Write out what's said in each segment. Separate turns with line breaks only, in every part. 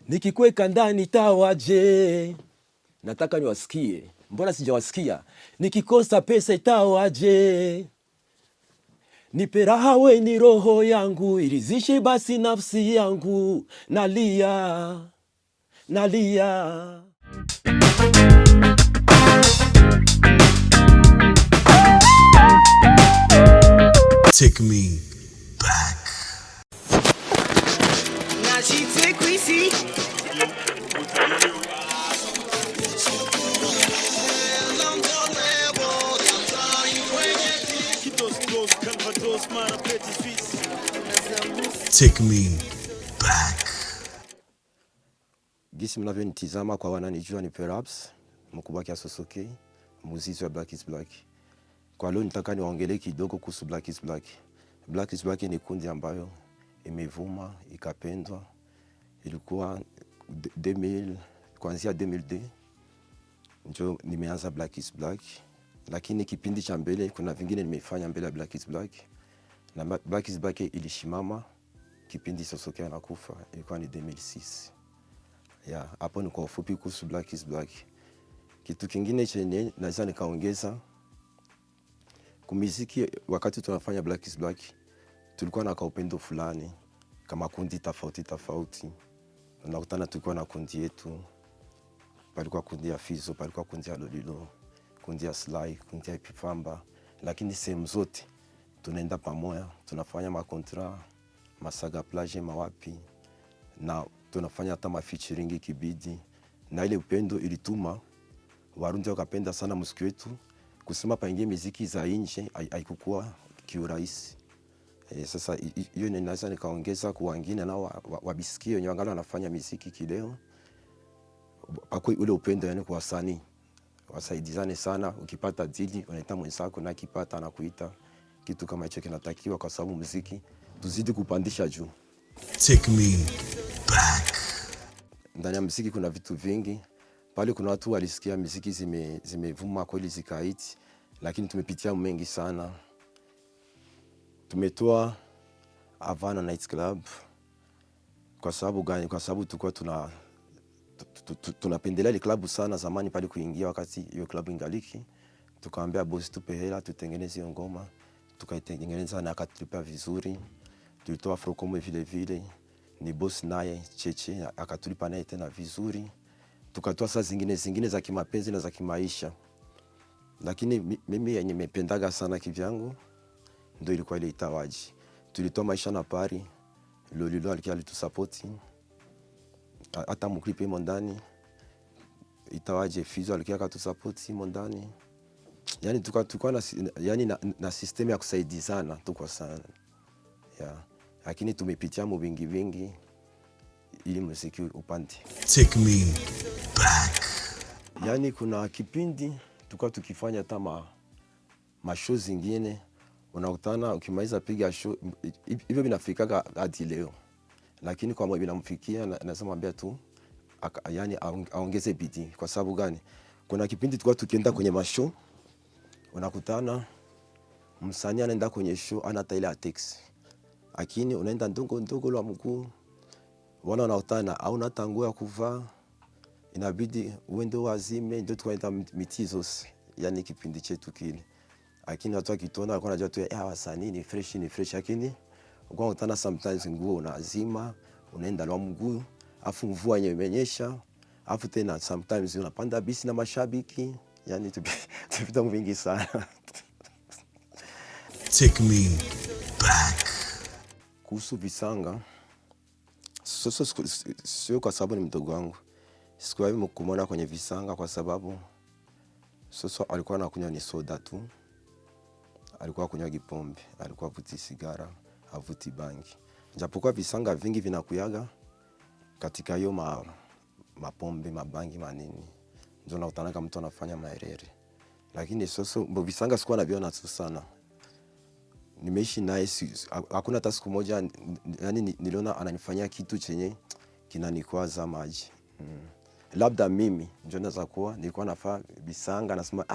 Nikikweka ndani itawaje? Nataka niwasikie, mbona sijawasikia? Nikikosa pesa itawaje? Nipe raha we ni roho yangu, iridhishe basi nafsi yangu, nalia nalia.
Take me back.
Now she take we see.
Take me back.
Gisi mnavyonitizama kwa wananijua ni Perhaps Mkubaki Asosoke, muzizi wa Black is Black. Kwa leo nitaka niwaongelee kidogo kuhusu Black is Black. Black is Black ni kundi ambayo imevuma, ikapendwa. Ilikuwa 2000, kuanzia 2002 ndio nimeanza Black is Black. Lakini kipindi cha mbele kuna vingine nimefanya mbele ya Black is Black. Na Black is Black ilishimama kipindi Sosoke anakufa, ilikuwa ni 2006. Hapo ni kwa ufupi kuhusu Black is Black. Kitu kingine chenye naweza nikaongeza, kumiziki wakati tunafanya Black is Black tulikuwa na kaupendo fulani kama kundi tofauti. Unakutana tulikuwa na kundi yetu, palikuwa kundi ya Fizo, palikuwa kundi ya Lolilo, kundi ya Sly, kundi ya Epifamba, lakini sehemu zote tunaenda pamoja, tunafanya makontra, masaga plage mawapi, na tunafanya hata mafeaturing kibidi, na ile upendo ilituma Warundi wakapenda sana muziki wetu. Kusema paingie muziki za nje haikukua kiurahisi. Sasa hiyo ninaweza nikaongeza kwa wengine nao wabisikie wenye wangali wanafanya muziki kileo. Pako ule upendo yani kwa wasanii. Wasaidizane sana, ukipata dili unaita mwenzako na kipata anakuita. Kitu kama hicho kinatakiwa kwa sababu muziki tuzidi kupandisha juu.
Take me back.
Ndani ya muziki kuna vitu vingi. Pale kuna watu walisikia muziki zimevuma kweli zikaiti, lakini tumepitia mengi sana. Tumetoa Havana Night Club. Kwa sababu gani? Kwa sababu tulikuwa tunapendelea ile club sana zamani pale kuingia wakati hiyo club ingaliki. Tukaambia boss tupe hela tutengeneze ngoma. Tukaitengeneza na akatulipa vizuri. Tulitoa Afrokomo vile ni boss naye Cheche akatulipa naye tena vizuri. Tukatoa saa zingine za kimapenzi na za kimaisha. Lakini mimi yenye nimependaga sana kivyangu ndio ilikuwa ile Itawaje. Tulitoa Maisha na Pari, Lolilo alitusupport. Hata mklipe mondani Itawaje Fizo akatusupport mondani. Yani tulikuwa na system ya kusaidizana tuko sana. Lakini tumepitia vingi ili muziki upande.
Take me back.
Yani kuna kipindi tulikuwa tukifanya hata show zingine, unakutana ukimaliza piga show hivyo vinafikaga hadi leo. Lakini kwa mmoja binamfikia nasema mwambia tu yani aongeze bidii. Kwa sababu gani? Kuna kipindi tulikuwa tukienda kwenye mashow, unakutana msanii anaenda kwenye show ana hata ile atex. Lakini unaenda ndogo la mguu, unakutana hauna hata nguo ya kuvaa, inabidi uende wazime ndio tukaenda mitizo. Yani kipindi chetu kile. Lakini watu wakitona walikuwa wanajua tu wasanii ni fresh, lakini unakutana sometimes nguo unazima, unaenda na mguu, afu mvua imenyesha, afu tena sometimes unapanda bisi na mashabiki, yani tupita vingi sana.
Take me back.
Kuhusu Visanga, sio kwa sababu ni mdogo wangu. Sikuwahi kumwona kwenye Visanga kwa sababu alikuwa anakunywa ni soda tu. Alikuwa kunywa pombe, alikuwa vuti sigara, avuti bangi. Japokuwa Visanga vingi vinakuyaga katika hiyo mapombe, mabangi, manini. Ndio nakutana kama mtu anafanya maerere. Lakini Visanga sikuwa naviona tu sana. Nimeishi naye, hakuna hata siku moja yani niliona ananifanyia kitu chenye kinanikwaza maji. Labda mimi ndio naweza kuwa nilikuwa nafaa Visanga nasema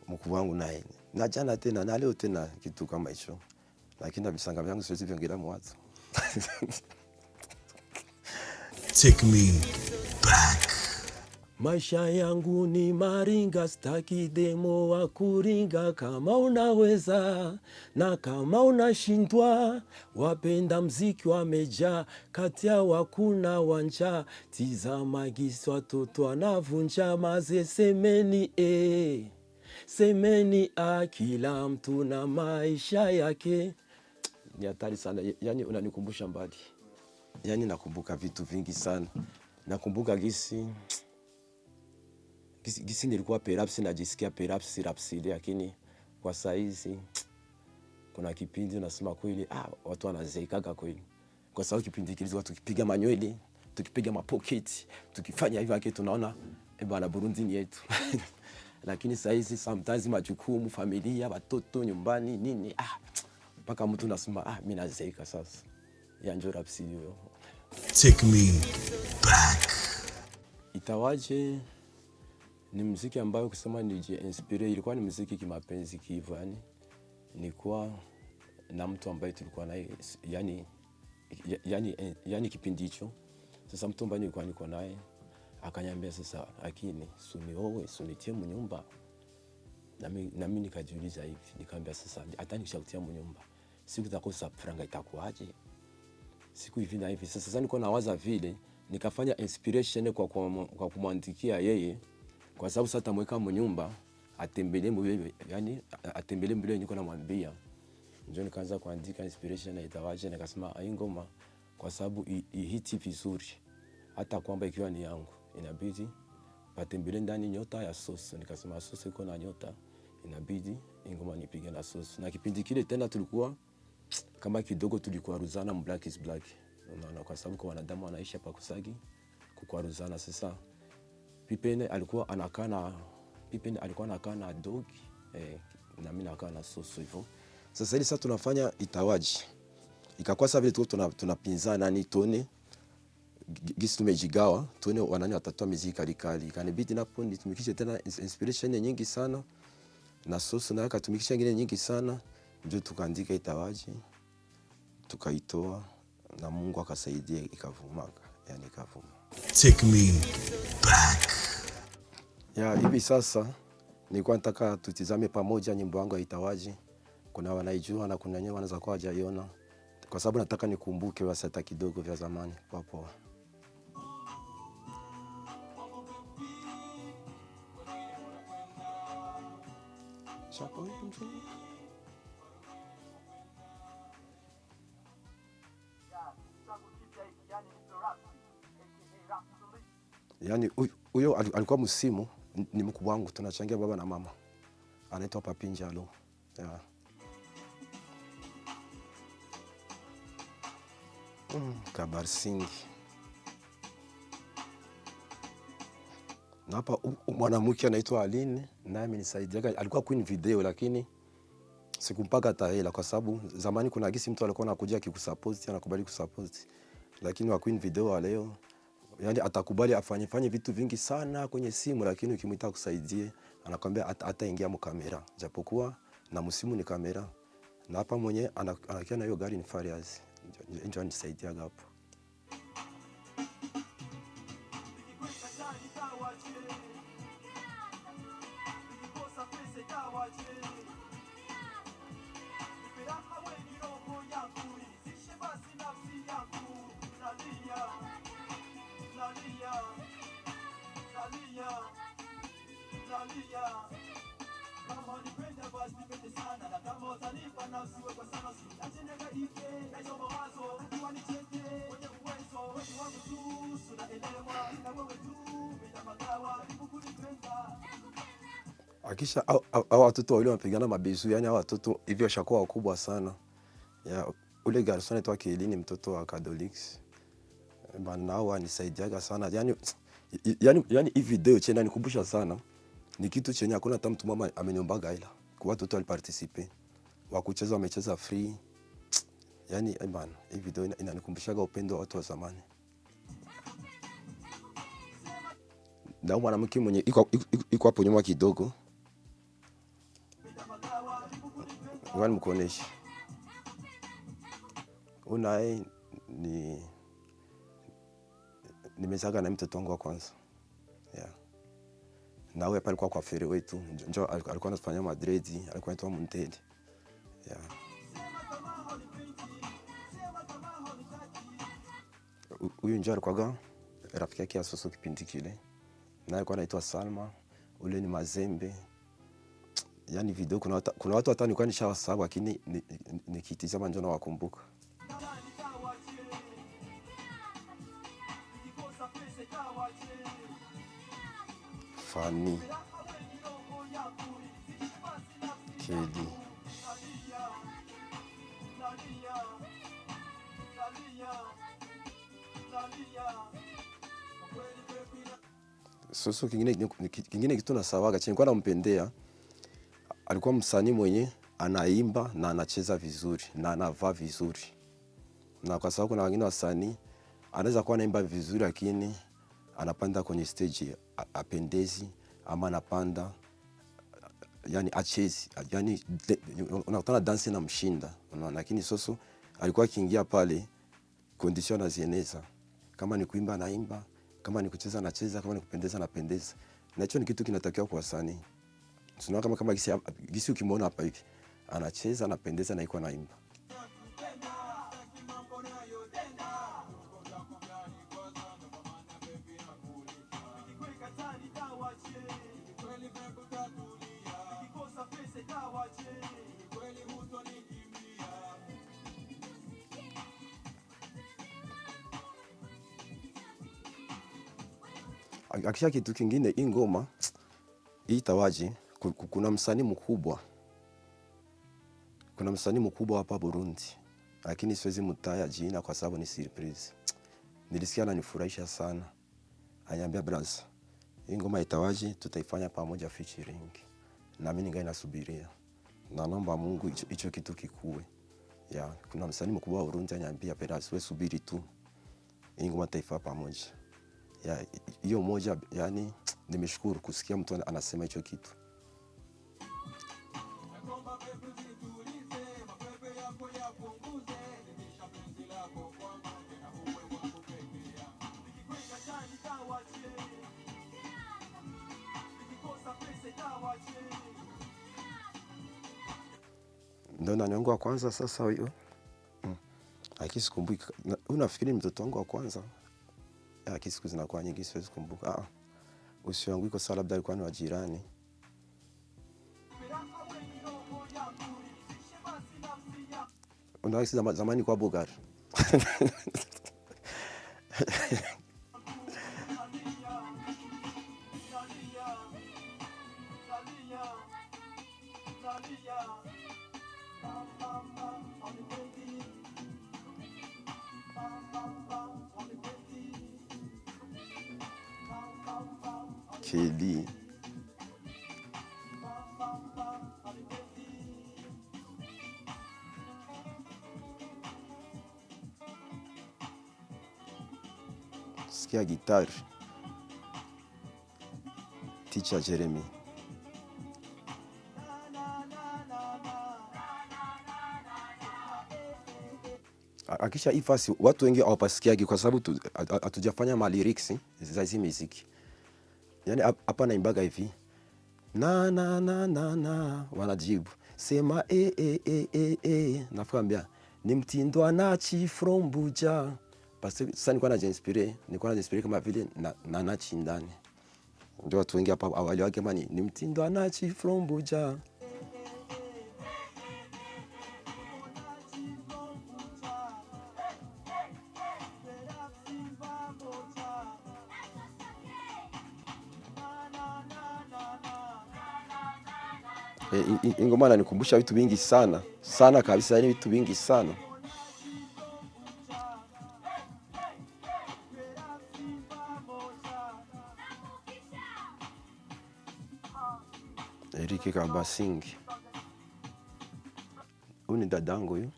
mkuu wangu naye na jana tena na leo tena kitu kama hicho. Lakini Visanga vyangu siwezi viongelea watu.
Take me back.
Maisha yangu ni maringa, staki demo wa kuringa. Kama unaweza na kama unashindwa, wapenda mziki wamejaa, kati ya wakuna wanja. Tizama gisi watoto wanavunja maze, semeni semeni kila mtu na maisha yake. Ni hatari sana, yani unanikumbusha mbali. Yani nakumbuka vitu vingi sana. Nakumbuka gisi nilikuwa perhaps najisikia perhaps rapsidi, lakini kwa saizi kuna kipindi unasema kweli watu wanazeekaga kweli. Kwa sababu kipindi kilikuwa tukipiga manywele, tukipiga mapocket, tukifanya hivyo yake tunaona bwana Burundi ni yetu. Lakini saizi sometimes majukumu, familia, watoto, nyumbani nini mpaka mtu unasema mimi nazeeka sasa. Ya njoo rapsidi hiyo.
Take me back.
Itawaje ni muziki ambayo kusema inspire, ilikuwa ni muziki kimapenzi kivu, yani nilikuwa na mtu ambaye tulikuwa naye yani kipindi hicho. Sasa mtu ambaye nilikuwa niko naye akaniambia sasa, lakini sunitie mnyumba. Na mimi nikajiuliza hivi, nikamwambia sasa hata nikishakutia mnyumba siku utakosa franga itakuaje? Siku hivi na hivi. Sasa niko nawaza vile nikafanya inspiration kwa kumwandikia yeye, kwa sababu sasa tamweka mnyumba atembelee mbele, yani atembelee mbele niko namwambia. Ndio nikaanza kuandika inspiration na itawaje, nikasema ngoma kwa sababu ihiti vizuri, hata kwamba ikiwa ni yangu inabidi atembelee ndani nyota ya Soso. Nikasema Soso iko na nyota, inabidi ngoma nipige na Soso. Na kipindi kile tena tulikuwa kama kidogo tulikuwa ruzana Black is Black. Unaona, kwa sababu kwa wanadamu wanaishi hapa Kusagi kukwaruzana. Sasa Pipene alikuwa anakaa na dog na mimi nakaa na Soso hivyo. Sasa ili sasa tunafanya itawaji, ikakuwa sasa vile tunapinzana ni tone gisi tumejigawa tone, wanani watatoa muziki kali kanibidi napo nitumikishe tena inspiration nyingi sana na Soso na akatumikisha nyingine nyingi sana, ndio tukaandika itawaji tukaitoa na Mungu akasaidia ikavuma.
Take me back.
Hivi sasa nilikuwa nataka tutizame pamoja nyimbo yangu itawaji. Kuna wanaijua na kuna wenyewe wanaweza kuwa hajaiona, kwa sababu nataka nikumbuke wasata kidogo vya zamani poa. Yani huyo alikuwa msimu, ni mkubwa wangu, tunachangia baba na mama, anaitwa Papi Njalo. Kabarsingi. Na hapa mwanamke anaitwa Aline, naye amenisaidia. Alikuwa queen video, lakini sikumpaka tahela kwa sababu zamani kuna gisi mtu alikuwa anakuja akikusupport, anakubali kusupport. Lakini wa queen video wa leo, yani atakubali afanye vitu vingi sana kwenye simu, lakini ukimwita kusaidie anakuambia hata ingia mu kamera, japokuwa na msimu ni kamera. Na hapa mwenye anakia na hiyo gari ni Farias, ndio anisaidia hapo. Akisha hao watoto wale wanapigana mabezu, yani hao watoto hivyo washakuwa wakubwa sana. Ule garson anaitwa Kelini, mtoto wa Cadolix. Bana hao anisaidiaga sana. Yani hii video chena nikumbusha sana. Ni kitu chenye hakuna hata mtu mama ameniombaga, ila kwa watoto waliparticipe. Wakucheza wamecheza free. Yani bana hii video inanikumbushaga upendo wa watu wa zamani. Na mwanamke mwenye iko hapo nyuma kidogo, wani mkoneshi unaye nimezaga na mtoto wangu wa kwanza. Yeah. Na huyo alikuwa kwa fere wetu. Njoo alikuwa anafanya Madrid, alikuwa anaitwa Montedi. Yeah. Huyu njoo alikuwa rafiki yake ya Soso kipindi kile. Na alikuwa anaitwa Salma, ule ni Mazembe. Yaani video kuna watu hata nilikuwa nishawasahau lakini nikitizama njoo nawakumbuka. Fani Kedi Soso kingine kitu na sawaga chini kwa nampendea, alikuwa msanii mwenye anaimba na anacheza vizuri na anavaa vizuri. Na kwa sababu kuna wengine wasanii anaweza kuwa anaimba vizuri lakini anapanda kwenye stage apendezi ama anapanda yani achezi, yani unakutana dance na mshinda, unaona. Lakini Soso alikuwa akiingia pale condition azieneza, kama ni kuimba anaimba, kama ni kucheza anacheza, kama ni kupendeza anapendeza. Na hicho ni kitu kinatakiwa kwa wasanii. Tunaona kama gisi ukimwona hapa hivi anacheza anapendeza na iko anaimba. Akisha kitu kingine, hii ngoma hii itawaje, kuna msanii mkubwa. Kuna msanii mkubwa hapa Burundi, lakini siwezi mtaya jina kwa sababu ni surprise. Nilisikia ananifurahisha sana. Anyambia brother, hii ngoma itawaje, tutaifanya pamoja featuring. Na mimi ningali nasubiria. Na naomba Mungu hicho kitu kikue. Ya, kuna msanii mkubwa wa Burundi anyambia brother, wewe subiri tu. Hii ngoma tutaifanya pamoja. Ya, hiyo moja, yani nimeshukuru kusikia mtu anasema hicho kitu. Ndio nani wangu wa kwanza sasa huyo? Lakini sikumbuki. Unafikiri mtoto wangu wa kwanza? Lakini siku zinakuwa nyingi siwezi kumbuka. Usi wangu iko sala labda alikuwa ni wa jirani. Unaweza zamani kwa Bugari. Kedi sikia gitari Teacher Jeremy. Akisha ifasi watu wengi hawapasikiagi kwa sababu hatujafanya ma lyrics za hizi muziki. Yani hapa naimbaga hivi na wanajibu sema nakwambia ni mtindo anachi from Buja. Basi sasa nilikuwa najiinspire kama vile na nachi ndani. Ndio watu wengi hapa awali wake ni mtindo anachi from Buja. Ingoma inanikumbusha vitu vingi sana sana kabisa, yani vitu vingi sana. Eric Kabasingi, huyu ni dadangu huyu,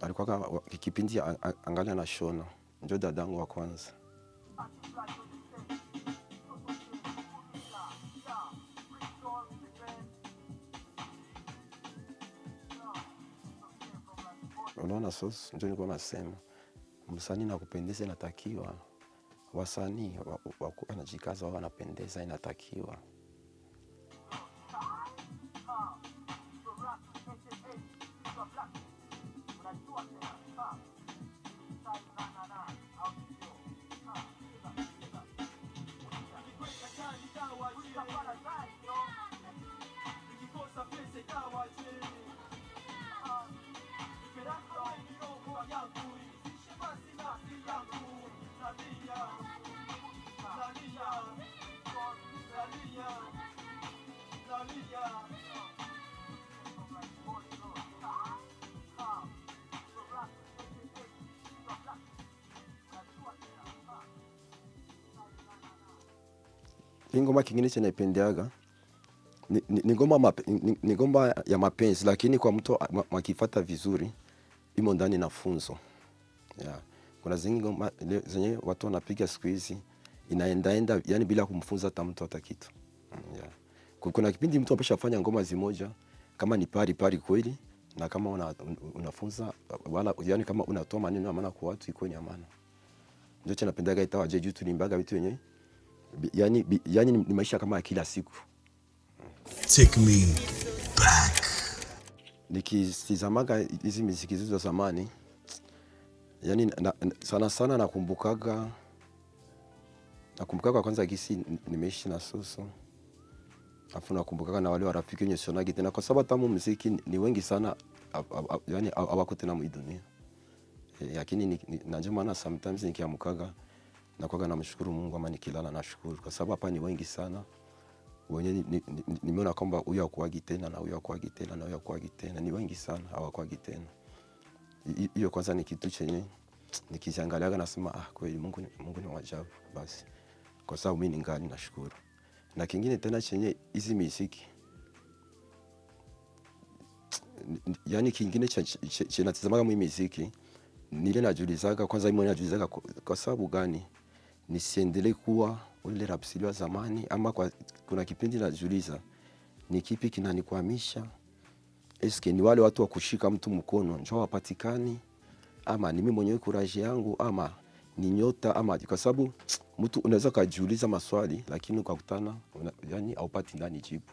alikuwa kipindi angalia na shona, ndio dadangu wa kwanza. Unaona Soso, ndio nilikuwa nasema msanii na kupendeza inatakiwa. Wasanii wanajikaza wao wanapendeza inatakiwa. Ngoma kingine chenye napendeaga ni ngoma ya mapenzi, lakini kwa mtu akifuata vizuri imo ndani na funzo. Yeah. Kuna zingine ngoma zenye watu wanapiga siku hizi inaenda yani bila kumfunza hata mtu hata kitu. Yeah. Kuna kipindi mtu ameshafanya ngoma zimoja kama ni pari kweli, na kama unafunza wala yani kama unatoa maneno ya maana kwa watu iko ni amana. Ndio chenye napendaga itawa je YouTube nimbaga vitu wenyewe. Yani ni maisha kama ya kila siku.
Take me back.
Nikitizamaga hizi muziki za zamani, yani sana nakumbukaga kwanza gisi nimeishi na Soso. Afu nakumbukaga na wale warafiki wenye sionagi tena kwa sababu tamu muziki ni wengi sana yani hawako tena mu dunia. Lakini najua maana sometimes nikiamkaga na namshukuru Mungu ama nikilala nashukuru kwa sababu hapa ni wengi sana. Wenye nimeona kwamba huyu hakuagi tena na huyu hakuagi tena na huyu hakuagi tena, ni wengi sana hawakuagi tena. Hiyo kwanza ni kitu chenye nikiziangalia nasema kweli Mungu ni wajabu basi. Kwa sababu mimi ningali nashukuru. Na kingine tena chenye hizi muziki yani kingine chenye natazamaga mimi muziki nile najiulizaga kwanza mimi najiulizaga kwa sababu gani nisiendelee kuwa ule rapsili wa zamani, ama kuna kipindi najiuliza ni kipi kinanikwamisha. Eske ni wale watu wa kushika mtu mkono njoo wapatikani, ama ni mimi mwenyewe courage yangu, ama ni nyota, ama kwa sababu mtu unaweza kujiuliza maswali lakini ukakutana yani haupati ndani jibu.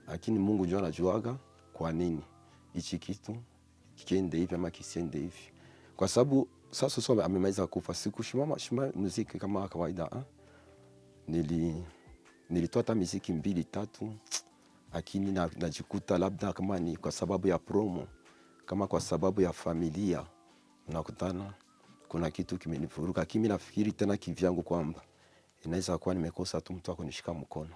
Lakini Mungu ndiye anajuaga kwa nini hichi kitu kiende hivi ama kisiende hivi. Kwa sababu sasa Soso amemaliza kufa, sikushimama muziki kama kawaida. Nilitoa hata muziki 2-3, lakini najikuta labda kama ni kwa sababu ya promo, kama kwa sababu ya familia, unakutana kuna kitu kimenifuruka. Kimi nafikiri tena kivyangu kwamba inaweza kuwa nimekosa tu mtu akunishika mkono.